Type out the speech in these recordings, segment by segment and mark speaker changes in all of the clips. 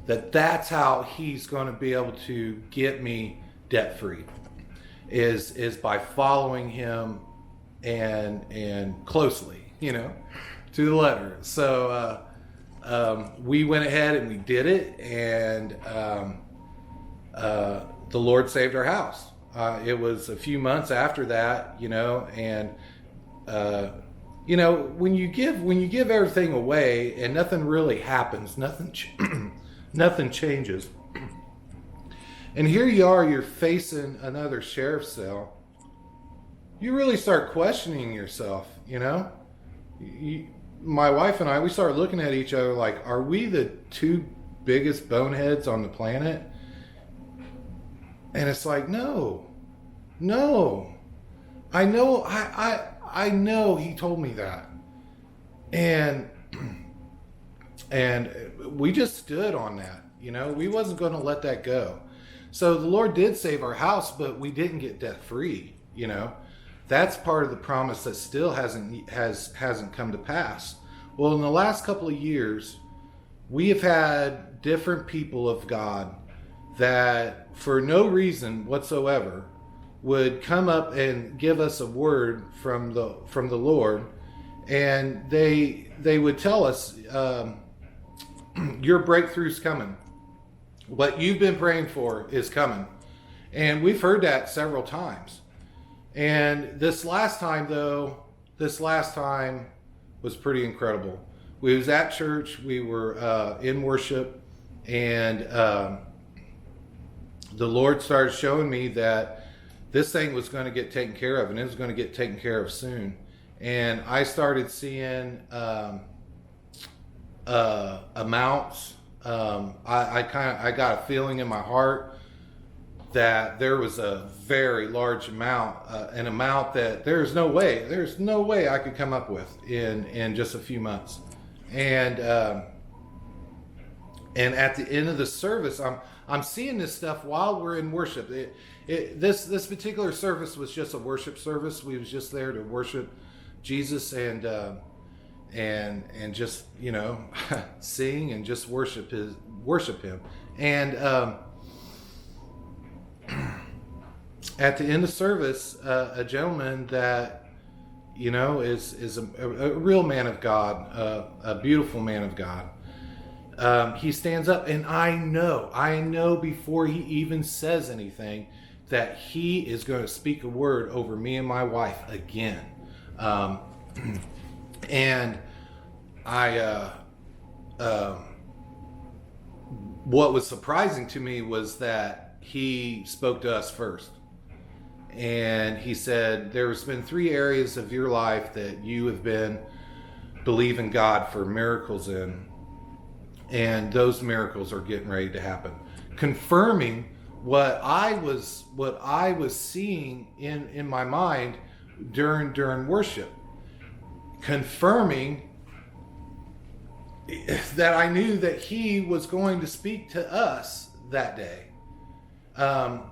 Speaker 1: that's how he's going to be able to get me debt free, is by following him and closely, to the letter. So we went ahead and we did it, and the Lord saved our house. It was a few months after that, and when you give everything away and nothing really happens, nothing changes. And here you are, you're facing another sheriff's cell. You really start questioning yourself, my wife and I, we started looking at each other like, are we the two biggest boneheads on the planet? And it's like, no. I know he told me that. And we just stood on that, we wasn't going to let that go. So the Lord did save our house, but we didn't get debt free, That's part of the promise that still hasn't come to pass. Well, in the last couple of years, we have had different people of God that, for no reason whatsoever, would come up and give us a word from the Lord, and they would tell us, your breakthrough's coming. What you've been praying for is coming. And we've heard that several times. And this last time was pretty incredible. We was at church, we were in worship, and the Lord started showing me that this thing was going to get taken care of, and it was going to get taken care of soon. And I started seeing amounts. I got a feeling in my heart that there was a very large amount, an amount that there's no way I could come up with in just a few months. And at the end of the service, I'm seeing this stuff while we're in worship. This particular service was just a worship service. We was just there to worship Jesus and just sing and just worship him. And at the end of service, a gentleman that is a real man of God, a beautiful man of God. He stands up, and I know before he even says anything that he is going to speak a word over me and my wife again. And what was surprising to me was that he spoke to us first. And he said, there's been 3 areas of your life that you have been believing God for miracles in. And those miracles are getting ready to happen. Confirming what I was seeing in my mind during worship. Confirming that I knew that he was going to speak to us that day. I'm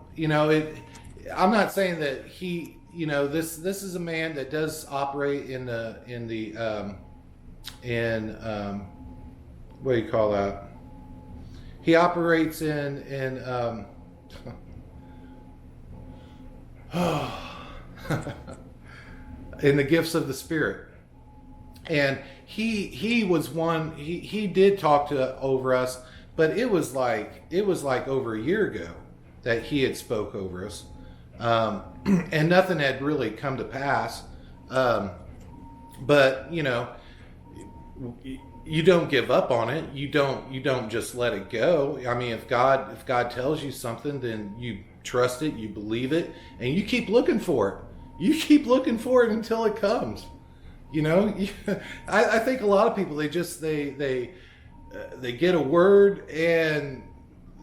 Speaker 1: not saying that he, this is a man that does operate in what do you call that? He operates in in the gifts of the Spirit. And he was one, he did talk over us, but it was like over a year ago that he had spoke over us. And nothing had really come to pass. But you don't give up on it. You don't just let it go. I mean, if God tells you something, then you trust it, you believe it, and you keep looking for it. You keep looking for it until it comes. I think a lot of people, they get a word and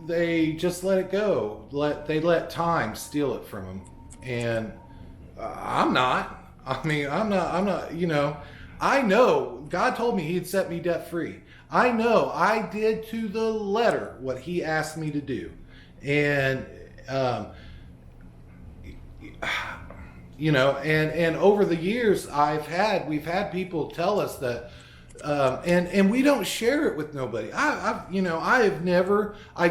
Speaker 1: they just let it go. They let time steal it from them. And I'm not. I know God told me he'd set me debt free. I know I did to the letter what he asked me to do. And, and over the years we've had people tell us that And we don't share it with nobody. I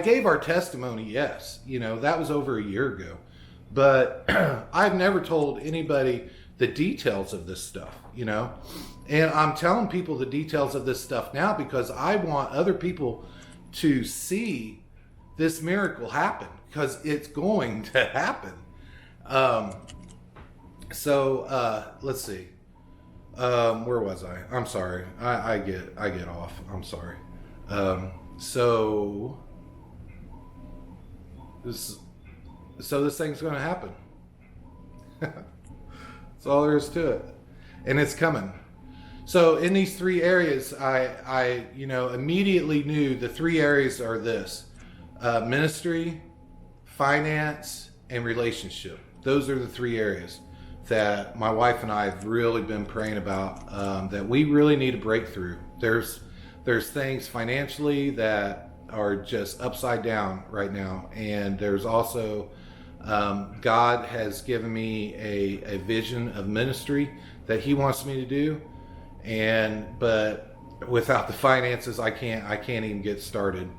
Speaker 1: gave our testimony. Yes, that was over a year ago, but I've never told anybody the details of this stuff. And I'm telling people the details of this stuff now because I want other people to see this miracle happen, because it's going to happen. Let's see. Where was I? I'm sorry. I get off. I'm sorry. So this thing's going to happen. That's all there is to it, and it's coming. So in these three areas, I immediately knew the three areas are this: ministry, finance, and relationship. Those are the three areas that my wife and I have really been praying about, that we really need a breakthrough. There's things financially that are just upside down right now, and there's also God has given me a vision of ministry that He wants me to do, but without the finances, I can't even get started.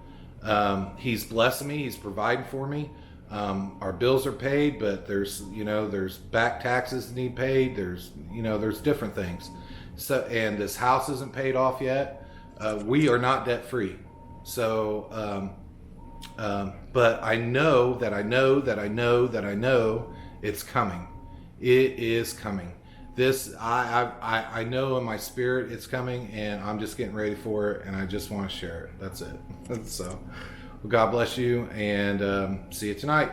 Speaker 1: He's blessing me. He's providing for me. Our bills are paid, but there's back taxes that need paid. There's different things. So, and this house isn't paid off yet. We are not debt free. So, but I know that I know it's coming. It is coming. This, I know in my spirit it's coming, and I'm just getting ready for it, and I just want to share it. That's it. So, well, God bless you, and see you tonight.